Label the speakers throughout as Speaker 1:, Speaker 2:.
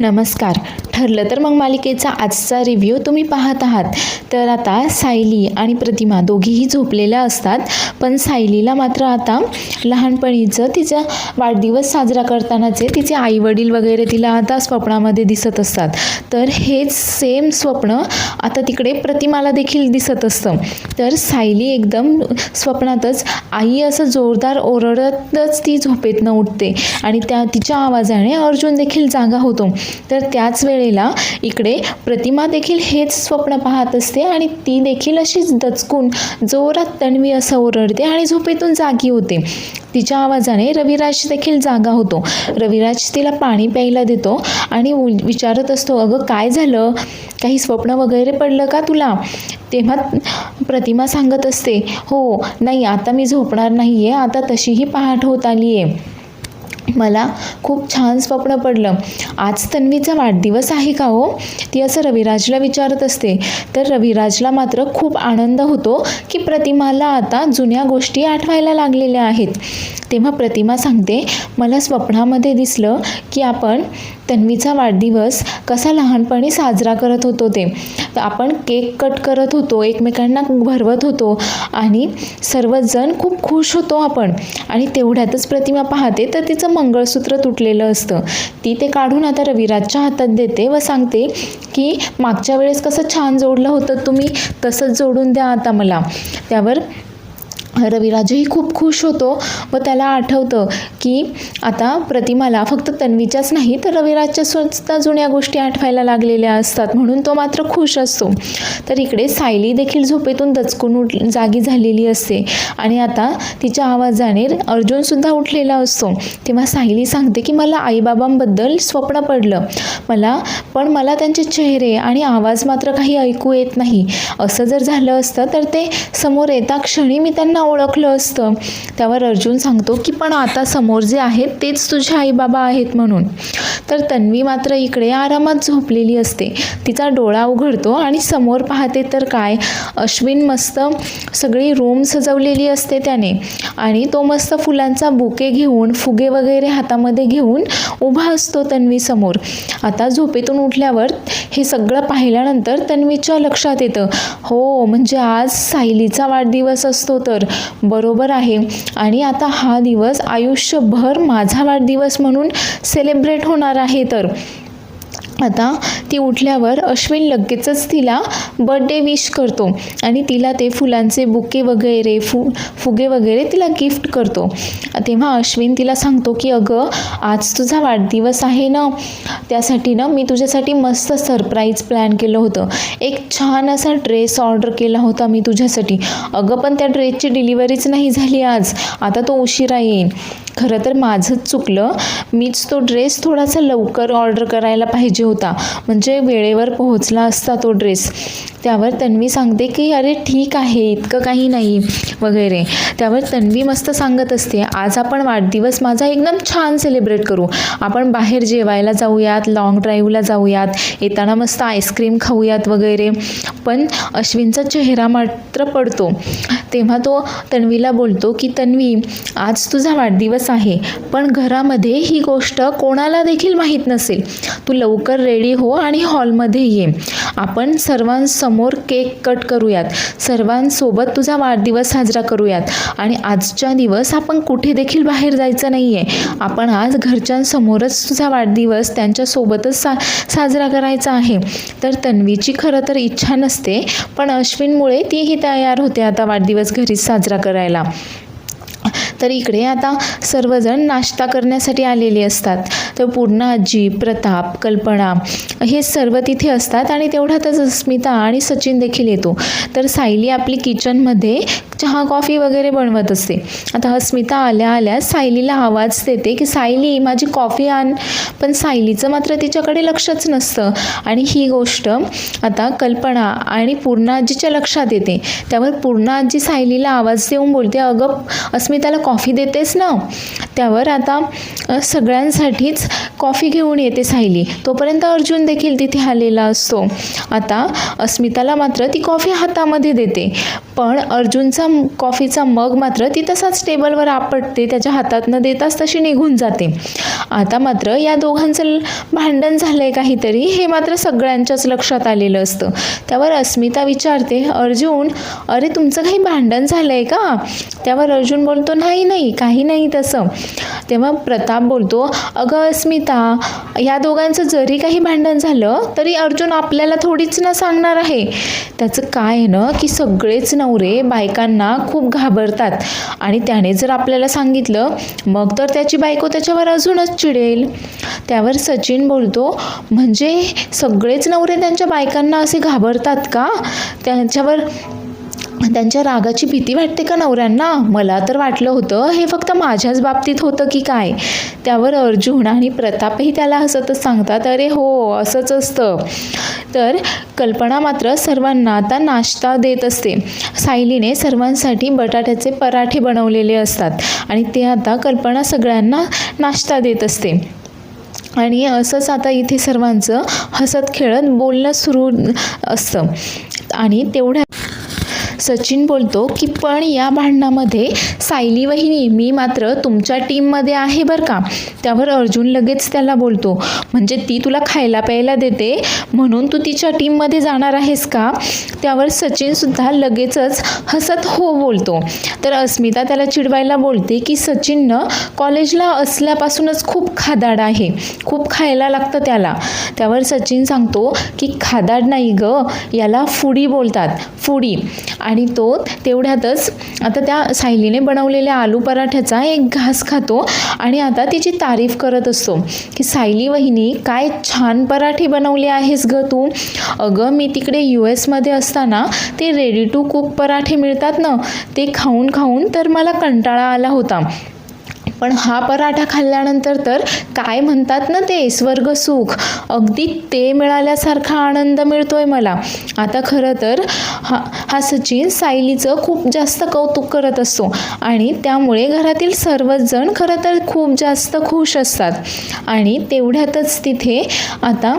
Speaker 1: नमस्कार. ठरलं तर मग मालिकेचा आजचा रिव्ह्यू तुम्ही पाहत आहात. तर आता सायली आणि प्रतिमा दोघीही झोपलेल्या असतात, पण सायलीला मात्र आता लहानपणीचं तिचा वाढदिवस साजरा करतानाचे तिचे आईवडील वगैरे तिला आता स्वप्नामध्ये दिसत असतात. तर हेच सेम स्वप्न आता तिकडे प्रतिमाला देखील दिसत असतं. तर सायली एकदम स्वप्नातच आई असं जोरदार ओरडतच ती झोपेतनं उठते आणि तिच्या आवाजाने अर्जुन देखील जागा होतो. तर त्याच वेळेला इकडे प्रतिमा देखील हेच स्वप्न पाहत असते आणि ती देखील अशीच दचकून जोरात तन्वी असं ओरडते आणि झोपेतून जागी होते. तिच्या आवाजाने रविराज देखील जागा होतो. रविराज तिला पाणी प्यायला देतो आणि विचारत असतो, अगं काय झालं, काही स्वप्न वगैरे पडलं का तुला? तेव्हा प्रतिमा सांगत असते, हो नाही, आता मी झोपणार नाही आहे, आता तशीही पहाट होत आली आहे, मला खूप छान स्वप्न पडलं. आज तन्वीचा वाढदिवस आहे का हो? ती असं रविराजला विचारत असते. तर रविराजला मात्र खूप आनंद होतो की प्रतिमाला आता जुन्या गोष्टी आठवायला लागलेल्या आहेत. तेव्हा प्रतिमा सांगते, मला स्वप्नामध्ये दिसलं की आपण तन्वीचा वाढदिवस कसा लहानपणी साजरा करत होतो ते. तर आपण केक कट करत होतो, एकमेकांना भरवत होतो आणि सर्वजण खूप खुश होतो आपण. आणि तेवढ्यातच प्रतिमा पाहते तर तिचं मंगळसूत्र तुटलेलं असतं. ती ते काढून आता रविराजच्या हातात देते व सांगते की मागच्या वेळेस कसं छान जोडलं होतं तुम्ही, तसंच जोडून द्या आता मला. त्यावर रविराजही खूप खुश होतो व त्याला आठवतं की आता प्रतिमाला फक्त तन्वीच्याच नाही तर रविराजच्या सुद्धा जुन्या गोष्टी आठवायला लागलेल्या असतात, म्हणून तो मात्र खुश असतो. तर इकडे सायली देखील झोपेतून दचकून जागी झालेली असते आणि आता तिच्या आवाजाने अर्जुनसुद्धा उठलेला असतो. तेव्हा सायली सांगते की मला आईबाबांबद्दल स्वप्न पडलं, मला त्यांचे चेहरे आणि आवाज मात्र काही ऐकू येत नाही. असं जर झालं असतं तर ते समोर येता क्षणी मी त्यांना ओळखलं असतं. त्यावर अर्जुन सांगतो की पण आता समोर जे आहेत तेच तुझे आईबाबा आहेत म्हणून. तर तन्वी मात्र इकडे आरामात झोपलेली असते. तिचा डोळा उघडतो आणि समोर पाहते तर काय, अश्विन मस्त सगळी रूम सजवलेली असते त्याने आणि तो मस्त फुलांचा बुके घेऊन, फुगे वगैरे हातामध्ये घेऊन उभा असतो तन्वी समोर. आता झोपेतून उठल्यावर हे सगळं पाहिल्यानंतर तन्वीच्या लक्षात येतं, हो म्हणजे आज सायलीचा वाढदिवस असतो, तर बरोबर आहे आणि आता हा दिवस आयुष्यभर माझा वाढदिवस म्हणून सेलिब्रेट होणार आहे. तर आता ती उठल्यावर अश्विन लगेचच तिला बर्थडे विश करतो आणि तिला ते फुलांचे बुके वगैरे फुगे वगैरे तिला गिफ्ट करतो. तेव्हा अश्विन तिला सांगतो की अगं आज तुझा वाढदिवस आहे ना, त्यासाठी ना मी तुझ्यासाठी मस्त सरप्राईज प्लॅन केलं होतं. एक छान असा ड्रेस ऑर्डर केला होता मी तुझ्यासाठी. अगं पण त्या ड्रेसची डिलिव्हरीच नाही झाली आज, आता तो उशिरा येईल. खरं तर माझंच चुकलं, मीच तो ड्रेस थोडासा लवकर ऑर्डर करायला पाहिजे होता, म्हणजे वेळेवर पोहोचला असता तो ड्रेस. त्यावर तन्वी सांगते की अरे ठीक आहे, इतकं काही नाही वगैरे. त्यावर तन्वी मस्त सांगत असते, आज आपण वाढदिवस माझा एकदम छान सेलिब्रेट करू, आपण बाहेर जेवायला जाऊयात, लॉंग ड्राईव्हला जाऊयात, येताना मस्त आईस्क्रीम खाऊयात वगैरे. पण अश्विनचा चेहरा मात्र पडतो. तेव्हा तो तन्वीला बोलतो की तन्वी, आज तुझा वाढदिवस आहे पण घरामध्ये ही गोष्ट कोणाला देखील माहीत नसेल. तू लवकर रेडी हो आणि हॉलमध्ये ये, आपण सर्वांसमोर केक कट करूयात, सर्वांसोबत तुझा वाढदिवस साजरा करूयात आणि आजच्या दिवस आपण कुठे देखील बाहेर जायचं नाही आहे. आपण आज घरच्यांसमोरच तुझा वाढदिवस त्यांच्यासोबतच साजरा करायचा आहे. तर तन्वीची खरं तर इच्छा नसते, पण अश्विनमुळे तीही तयार होते आता वाढदिवस घरीच साजरा करायला. तर इकडे आता सर्वजण नाश्ता करण्यासाठी आलेले असतात. तर पूर्णा आजी, प्रताप, कल्पना हे सर्व तिथे असतात आणि तेवढ्यातच अस्मिता आणि सचिन देखील येतो. तर सायली आपली किचनमध्ये चहा कॉफी वगैरे बनवत असते. आता अस्मिता आल्या सायलीला आवाज देते की सायली माझी कॉफी आण, पण सायलीचं मात्र तिच्याकडे लक्षच नसतं आणि ही गोष्ट आता कल्पना आणि पूर्णा आजीच्या लक्षात येते. त्यावर पूर्णा आजी सायलीला आवाज देऊन बोलते, अगं अस्मिताला कॉफी देतेस ना? त्यावर आता सगळ्यांसाठीच कॉफी घेऊन येते सायली. तोपर्यंत अर्जुन देखील तिथे आलेला असतो. आता अस्मिताला मात्र ती कॉफी हातामध्ये देते, पण अर्जुनचा कॉफीचा मग मात्र ती तसाच टेबलवर आपटते, त्याच्या हातात न देताच तशी निघून जाते. आता मात्र या दोघांचं भांडण झालंय काहीतरी, हे मात्र सगळ्यांच्याच लक्षात आलेलं असतं. त्यावर अस्मिता विचारते, अर्जुन, अरे तुमचं काही भांडण झालंय का? त्यावर अर्जुन बोलतो, नाही काही नाही तसं. तेव्हा प्रताप बोलतो, अगं अस्मिता, या दोघांचं जरी काही भांडण झालं तरी अर्जुन आपल्याला थोडीच ना सांगणार आहे. त्याचं काय आहे ना की सगळेच नवरे बायकांना खूप घाबरतात आणि त्याने जर आपल्याला सांगितलं मग तर त्याची बायको त्याच्यावर अजूनच चिडेल. त्यावर सचिन बोलतो, म्हणजे सगळेच नवरे त्यांच्या बायकांना असे घाबरतात का? त्यांच्या रागाची भीती वाटते का नवऱ्यांना? मला तर वाटलं होतं हे फक्त माझ्याच बाबतीत होतं की काय. त्यावर अर्जुन आणि प्रतापही त्याला हसतच सांगतात, अरे हो, असंच असतं. तर कल्पना मात्र सर्वांना आता नाश्ता देत असते. सायलीने सर्वांसाठी बटाट्याचे पराठे बनवलेले असतात आणि ते आता कल्पना सगळ्यांना नाश्ता देत असते. आणि असंच आता इथे सर्वांचं हसत खेळत बोलणं सुरू असतं. आणि तेवढ्या सचिन बोलतो की पण या भांडणामध्ये सायली वहिनी, मी मात्र तुमच्या टीममध्ये आहे बरं का. त्यावर अर्जुन लगेच त्याला बोलतो, म्हणजे ती तुला खायला प्यायला देते म्हणून तू तिच्या टीममध्ये जाणार आहेस का? त्यावर सचिनसुद्धा लगेचच हसत हो बोलतो. तर अस्मिता त्याला चिडवायला बोलते की सचिननं कॉलेजला असल्यापासूनच खूप खादाड आहे, खूप खायला लागतं त्याला. त्यावर सचिन सांगतो की खादाड नाही गं, याला फुडी बोलतात, फुडी. आणि तो तेवढ्यातच आता त्या सायलीने बनवलेल्या आलू पराठ्याचा एक घास खातो आणि आता तिची तारीफ करत असतो की सायली वहिनी, काय छान पराठे बनवले आहेस गं तू. अगं मी तिकडे US असताना ते रेडी टू कुक पराठे मिळतात ना, ते खाऊन खाऊन तर मला कंटाळा आला होता, पण हा पराठा खाल्ल्यानंतर तर काय म्हणतात ना ते स्वर्ग सुख, अगदी ते मिळाल्यासारखा आनंद मिळतोय मला. आता खरं तर हा सचिन सायलीचं खूप जास्त कौतुक करत असतो आणि त्यामुळे घरातील सर्वच जण खरं तर खूप जास्त खुश असतात. आणि तेवढ्यातच तिथे आता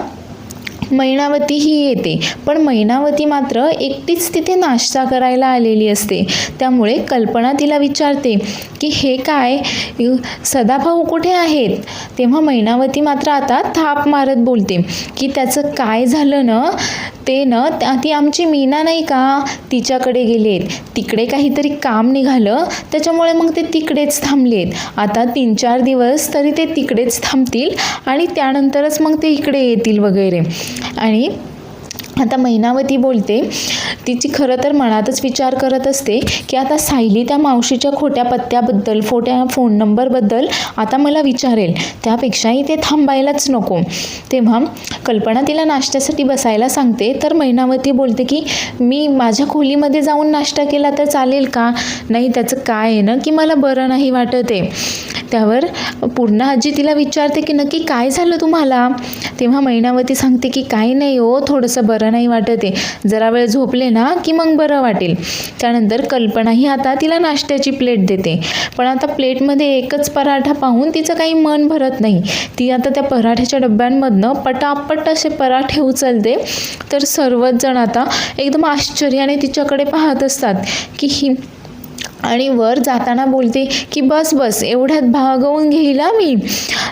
Speaker 1: मैनावती ही येते, पण मैनावती मात्र एकटीच तिथे नाश्ता करायला आलेली असते. त्यामुळे कल्पना तिला विचारते की हे काय, सदाभाऊ कुठे आहेत? तेव्हा मैनावती मात्र आता थाप मारत बोलते की त्याचं काय झालं ना, ते ना ती आमची मीना नाही का, तिच्याकडे गेलेत, तिकडे काहीतरी काम निघालं त्याच्यामुळे मग ते तिकडेच थांबलेत. आता 3-4 दिवस तरी ते तिकडेच थांबतील आणि त्यानंतरच मग ते इकडे येतील वगैरे. आणि आता मैनावती बोलते, तिची खरं तर मनातच विचार करत असते की आता सायली त्या मावशीच्या खोट्या पत्त्याबद्दल, फोन नंबरबद्दल आता मला विचारेल, त्यापेक्षा इथे थांबायलाच नको. तेव्हा कल्पना तिला नाश्त्यासाठी बसायला सांगते, तर मैनावती बोलते की मी माझ्या खोलीमध्ये जाऊन नाश्ता केला तर चालेल का? नाही, त्याचं काय आहे ना की मला बरं नाही वाटत आहे. त्यावर पूर्णा आजी तिला विचारते की नक्की काय झालं तुम्हाला? तेव्हा मैनावती सांगते की काही नाही हो, थोडंसं बरं नाही वाटत आहे, जरा वेळ झोपले ना की मग बरं वाटेल. त्यानंतर कल्पनाही आता तिला नाश्त्याची प्लेट देते, पण आता प्लेटमध्ये एकच पराठा पाहून तिचं काही मन भरत नाही. ती आता त्या पराठ्याच्या डब्यांमधनं पटापट असे पराठे उचलते. तर सर्वच जण आता एकदम आश्चर्याने तिच्याकडे पाहत असतात की ही, आणि वर जाताना बोलते की बस एवढ्यात भागवून घेईला मी.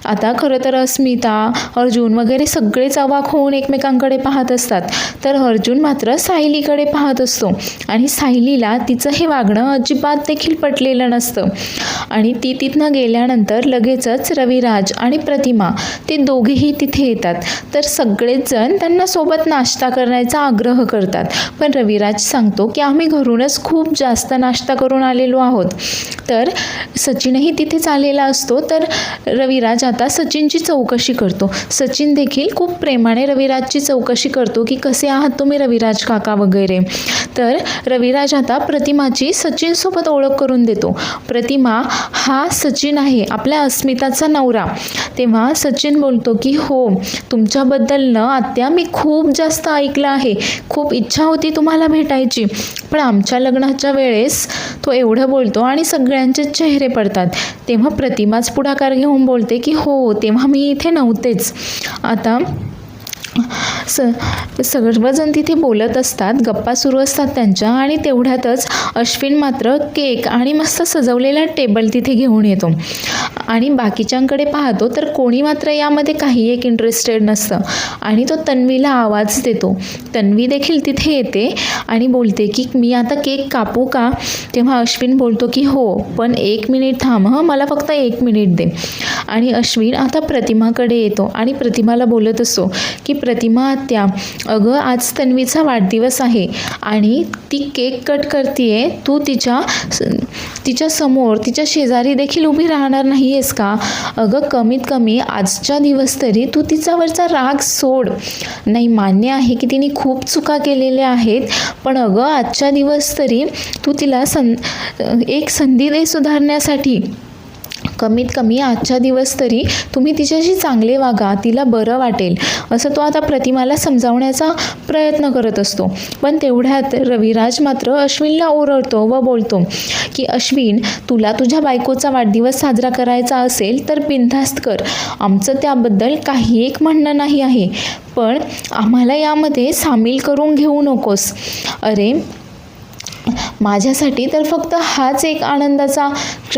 Speaker 1: आता खरं तर अस्मिता, अर्जुन वगैरे सगळेच अवाक होऊन एकमेकांकडे पाहत असतात. तर अर्जुन मात्र सायलीकडे पाहत असतो आणि सायलीला तिचं हे वागणं अजिबात देखील पटलेलं नसतं. आणि ती तिथनं गेल्यानंतर लगेचच रविराज आणि प्रतिमा ते दोघेही तिथे येतात. तर सगळेच जण त्यांना सोबत नाश्ता करण्याचा आग्रह करतात, पण रविराज सांगतो की आम्ही घरूनच खूप जास्त नाश्ता करून आलेलो आहोत. तर सचिनही तिथेच आलेला असतो. तर रविराज आता सचिनची चौकशी करतो. सचिन देखील खूप प्रेमाने रविराजची चौकशी करतो की कसे आहात तुम्ही रविराज काका वगैरे. तर रविराज आता प्रतिमाची सचिनसोबत ओळख करून देतो. प्रतिमा हा सचिन आहे, आपल्या अस्मिताचा नवरा. तेव्हा सचिन बोलतो की हो, तुमच्याबद्दल न आत्या मी खूप जास्त ऐकलं आहे, खूप इच्छा होती तुम्हाला भेटायची, पण आमच्या लग्नाच्या वेळेस तो एवढं बोलतो आणि सगळ्यांचे चेहरे पडतात. तेव्हा प्रतिमाच पुढाकार घेऊन बोलते की हो, तेव्हा मी इथे नव्हतेच. आता सर्वजण तिथे बोलत असतात, गप्पा सुरू असतात त्यांच्या, आणि तेवढ्यातच अश्विन मात्र केक आणि मस्त सजवलेला टेबल तिथे घेऊन येतो. आणि बाकीच्यांकडे पाहतो तर कोणी मात्र यामध्ये काही एक इंटरेस्टेड नसतं. आणि तो तन्वीला आवाज देतो. तन्वी देखील तिथे येते आणि बोलते की मी आता केक कापू का? तेव्हा अश्विन बोलतो की हो, पण 1 मिनिट थांब, मला फक्त 1 मिनिट दे. आणि अश्विन आता प्रतिमाकडे येतो आणि प्रतिमाला बोलत असतो की प्रतिमा आत्या, अगं आज तन्वीचा वाढदिवस आहे आणि ती केक कट करतीये, तू तिच्या समोर, तिच्या शेजारी देखील उभी राहणार नाही आहेस का? अगं कमीत कमी आजच्या दिवस तरी तू तिच्यावरचा राग सोड. नाही, मान्य आहे की तिने खूप चुका केलेल्या आहेत, पण अगं आजच्या दिवस तरी तू तिला एक संधी दे सुधारण्यासाठी. कमीत कमी आजच्या दिवस तरी तुम्ही तिच्याशी चांगले वागा, तिला बरं वाटेल, असं तो आता प्रतिमाला समजावण्याचा प्रयत्न करत असतो. पण तेवढ्यात रविराज मात्र अश्विनला ओरडतो व बोलतो की अश्विन, तुला तुझ्या बायकोचा वाढदिवस साजरा करायचा असेल तर बिनधास्त कर, आमचं त्याबद्दल काही एक म्हणणं नाही आहे, पण आम्हाला यामध्ये सामील करून घेऊ नकोस. अरे, माझ्यासाठी तर फक्त हाच एक आनंदाचा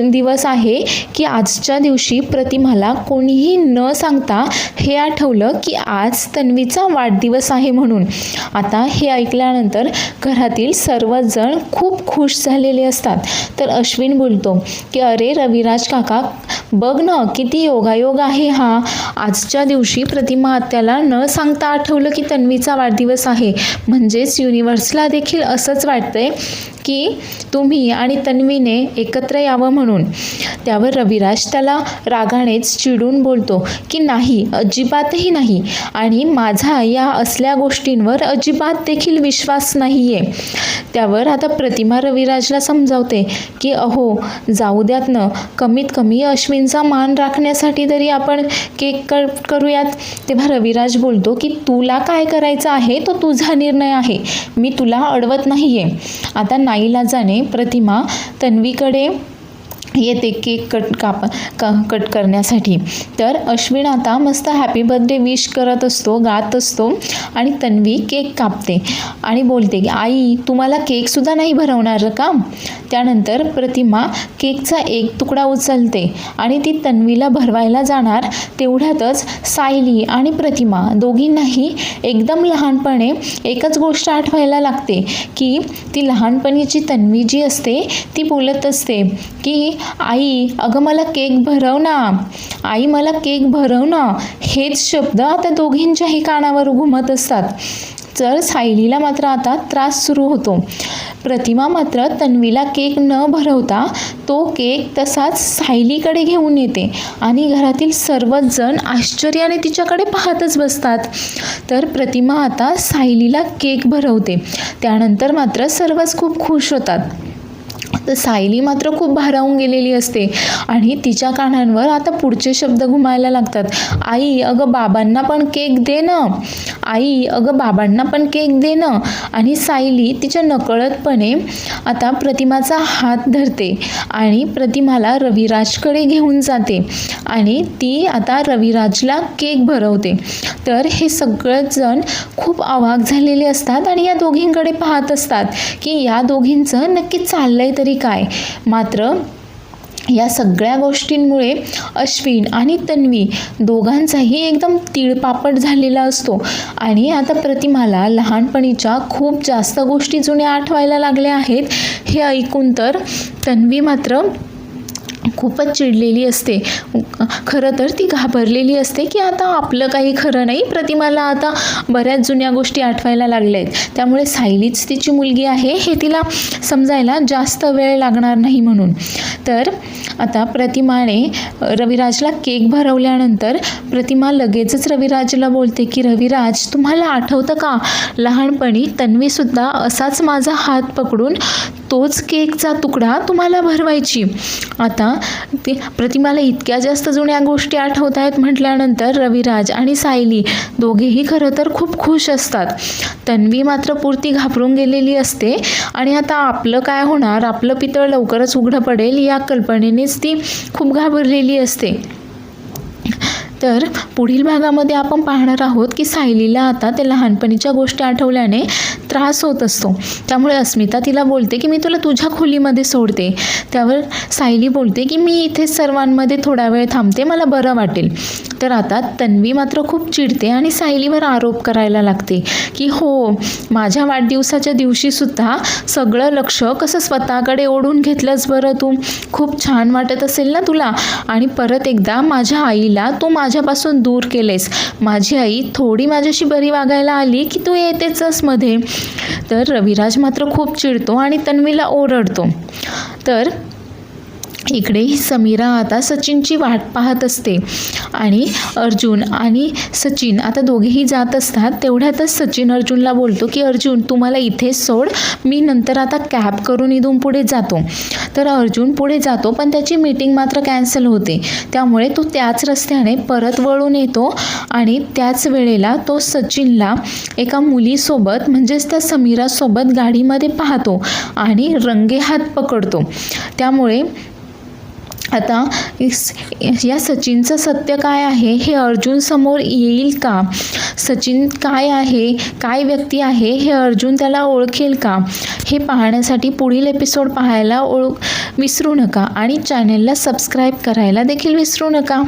Speaker 1: दिवस आहे की आजच्या दिवशी प्रतिमाला कोणीही न सांगता हे आठवलं की आज तन्वीचा वाढदिवस आहे म्हणून. आता हे ऐकल्यानंतर घरातील सर्वच जण खूप खुश झालेले असतात. तर अश्विन बोलतो की अरे रविराज काका, बघ ना किती योगायोग आहे हा. आजच्या दिवशी प्रतिमा आत्याला न सांगता आठवलं की तन्वीचा वाढदिवस आहे. म्हणजेच युनिव्हर्सला देखील असंच वाटतंय की तुम्ही आणि तन्वीने एकत्र यावं म्हणून. त्यावर रविराज त्याला रागानेच चिडून बोलतो की नाही, अजिबातही नाही, आणि माझा या असल्या गोष्टींवर अजिबात देखील विश्वास नाही आहे. त्यावर आता प्रतिमा रविराजला समजावते की अहो जाऊ द्यात ना, कमीत कमी अश्विनचा मान राखण्यासाठी तरी आपण केक करूयात. तेव्हा रविराज बोलतो की तुला काय करायचं आहे तो तुझा निर्णय आहे, मी तुला अडवत नाही आहे. आता नाईलाजाने प्रतिमा तन्वीकडे येते केक कट करण्यासाठी. तर अश्विन आता मस्त हॅपी बर्थडे विश करत असतो, गात असतो, आणि तन्वी केक कापते आणि बोलते की आई, तुम्हाला केकसुद्धा नाही भरवणार का? त्यानंतर प्रतिमा केकचा एक तुकडा उचलते आणि ती तन्वीला भरवायला जाणार. तेवढ्यातच सायली आणि प्रतिमा दोघींनाही एकदम लहानपणे एकच गोष्ट आठवायला लागते की ती लहानपणीची तन्वी जी असते ती बोलत असते की आई, अगं मला केक भरव ना, आई मला केक भरव ना. हेच शब्द आता दोघींच्याही कानावर घुमत असतात. तर सायलीला मात्र आता त्रास सुरू होतो. प्रतिमा मात्र तन्वीला केक न भरवता तो केक तसाच सायलीकडे घेऊन येते आणि घरातील सर्वच जण आश्चर्याने तिच्याकडे पाहतच बसतात. तर प्रतिमा आता सायलीला केक भरवते. त्यानंतर मात्र सर्वच खूप खुश होतात. तर सायली मात्र खूप भारावून गेलेली असते आणि तिच्या कानांवर आता पुढचे शब्द घुमायला लागतात. आई, अगं बाबांना पण केक दे ना, आई, अगं बाबांना पण केक दे ना. आणि सायली तिच्या नकळतपणे आता प्रतिमाचा हात धरते आणि प्रतिमाला रविराजकडे घेऊन जाते आणि ती आता रविराजला केक भरवते. तर हे सगळेच जण खूप अवाक झालेले असतात आणि या दोघींकडे पाहत असतात की या दोघींचं नक्की चाललंय तरी काय. मात्र या सगळ्या गोष्टींमुळे अश्विन आणि तन्वी दोघांचाही एकदम तिळपापड झालेला असतो आणि आता प्रतिमाला लहानपणीच्या खूप जास्त गोष्टी जुन्या आठवायला लागल्या आहेत. हे ऐकून तर तन्वी मात्र खूपच चिडलेली असते. खरं तर ती घाबरलेली असते की आता आपलं काही खरं नाही, प्रतिमाला आता बऱ्याच जुन्या गोष्टी आठवायला लागल्या आहेत, त्यामुळे सायलीच तिची मुलगी आहे हे तिला समजायला जास्त वेळ लागणार नाही म्हणून. तर आता प्रतिमाने रविराजला केक भरवल्यानंतर प्रतिमा लगेचच रविराजला बोलते की रविराज, तुम्हाला आठवतं का लहानपणी तन्वीसुद्धा असाच माझा हात पकडून तोच केकचा तुकडा तुम्हाला भरवायची. आता प्रतिमाला इतक्या जास्त जुन्या गोष्टी आठवत आहेत म्हटल्यानंतर रविराज आणि सायली दोघेही खरं तर खूप खुश असतात. तन्वी मात्र पुरती घाबरून गेलेली असते आणि आता आपलं काय होणार, आपलं पितळ लवकरच उघडं पडेल या कल्पनेनेच ती खूप घाबरलेली असते. तर पुढील भागामध्ये आपण पाहणार आहोत की सायलीला आता त्या लहानपणीच्या गोष्टी आठवल्याने त्रास होत असतो. त्यामुळे अस्मिता तिला बोलते की मी तुला तुझ्या खोलीमध्ये सोडते. त्यावर सायली बोलते की मी इथे सर्वांमध्ये थोडा वेळ थांबते, मला बरं वाटेल. तर आता तन्वी मात्र खूप चिडते आणि सायलीवर आरोप करायला लागते की हो, माझ्या वाढदिवसाच्या दिवशीसुद्धा सगळं लक्ष कसं स्वतःकडे ओढून घेतलंस बरं तू, खूप छान वाटत असेल ना तुला, आणि परत एकदा माझ्या आईला तू माझ्यापासून दूर केलेस. माझी आई थोडी माझ्याशी बरी वागायला आली की तू येतेचस मध्ये. तर रविराज मात्र खूप चिडतो आणि तन्वीला ओरडतो. तर इकडेही समीरा आता सचिनची वाट पाहत असते आणि अर्जुन आणि सचिन आता दोघेही जात असतात. तेवढ्यातच सचिन अर्जुनला बोलतो की अर्जुन तू मला इथेच सोड, मी नंतर आता कॅब करून इथून पुढे जातो. तर अर्जुन पुढे जातो पण त्याची मीटिंग मात्र कॅन्सल होते. त्यामुळे तो त्याच रस्त्याने परत वळून येतो आणि त्याच वेळेला तो सचिनला एका मुलीसोबत म्हणजेच त्या समीरासोबत गाडीमध्ये पाहतो आणि रंगेहात पकडतो. त्यामुळे आता या सचिनचं सत्य काय आहे हे अर्जुन समोर येईल का, सचिन काय आहे, काय व्यक्ती आहे हे अर्जुन त्याला ओळखेल का, हे पाहण्यासाठी पुढील एपिसोड पाहायला विसरू नका आणि चॅनेलला सबस्क्राईब करायला देखील विसरू नका.